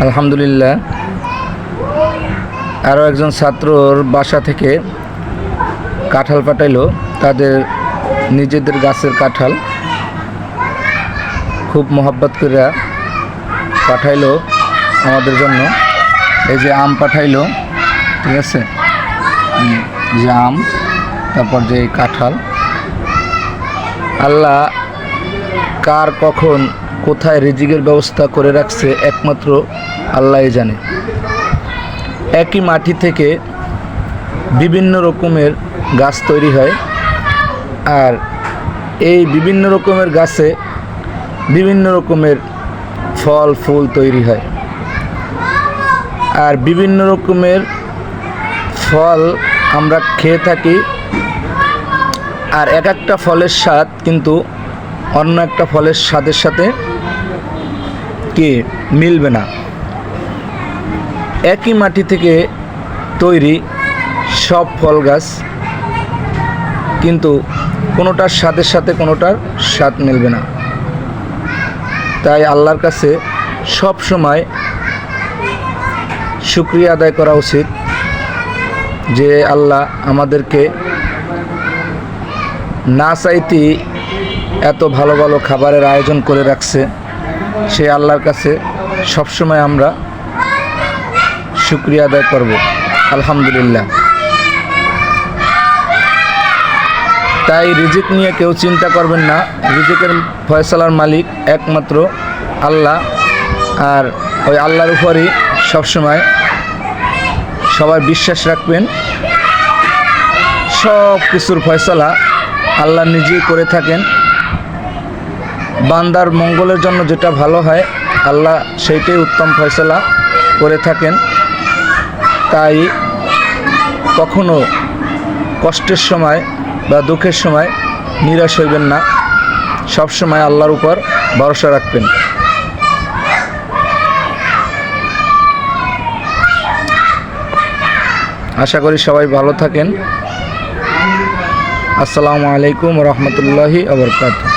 আলহামদুলিল্লাহ। আরও একজন ছাত্রর বাসা থেকে কাঁঠাল পাঠাইলো, তাদের নিজেদের গাছের কাঁঠাল খুব মহব্বত করে পাঠাইলো আমাদের জন্য। এই যে আম পাঠাইলো, ঠিক আছে, যে আম, তারপর যে কাঁঠাল। আল্লাহ কার কখন কোথায় রিজিকের ব্যবস্থা করে রাখছে একমাত্র আল্লাহই জানে। একই মাটি থেকে বিভিন্ন রকমের গাছ তৈরি হয়, আর এই বিভিন্ন রকমের গাছে বিভিন্ন রকমের ফল ফুল তৈরি হয়, আর বিভিন্ন রকমের ফল আমরা খেয়ে থাকি। আর এক একটা ফলের স্বাদ কিন্তু অন্য একটা ফলের স্বাদের সাথে কি মিলবে না। একই মাটি থেকে তৈরি সব ফল গাছ, কিন্তু কোনোটার স্বাদের সাথে কোনোটার স্বাদ মিলবে না। তাই আল্লাহর কাছে সব সময় শুকরিয়া আদায় করা উচিত যে আল্লাহ আমাদেরকে না চাইতেই এত ভালো ভালো খাবারের আয়োজন করে রাখছে। সেই আল্লাহর কাছে সবসময় আমরা শুকরিয়া আদায় করব, আলহামদুলিল্লাহ। তাই রিজিক নিয়ে কেউ চিন্তা করবেন না, রিজিকের ফয়সালার মালিক একমাত্র আল্লাহ, আর ওই আল্লাহর উপরই সবসময় সবাই বিশ্বাস রাখবেন। সব কিছুর ফয়সালা আল্লাহ নিজেই করে থাকেন। বান্দার মঙ্গলের জন্য যেটা ভালো হয় আল্লাহ সেইটাই উত্তম ফয়সালা করে থাকেন। তাই কখনো কষ্টের সময় বা দুঃখের সময় নিরাশ হইবেন না, সব সময় আল্লাহর উপর ভরসা রাখবেন। আশা করি সবাই ভালো থাকেন। আসসালামু আলাইকুম ওয়া রাহমাতুল্লাহি ওয়া বারাকাতুহু।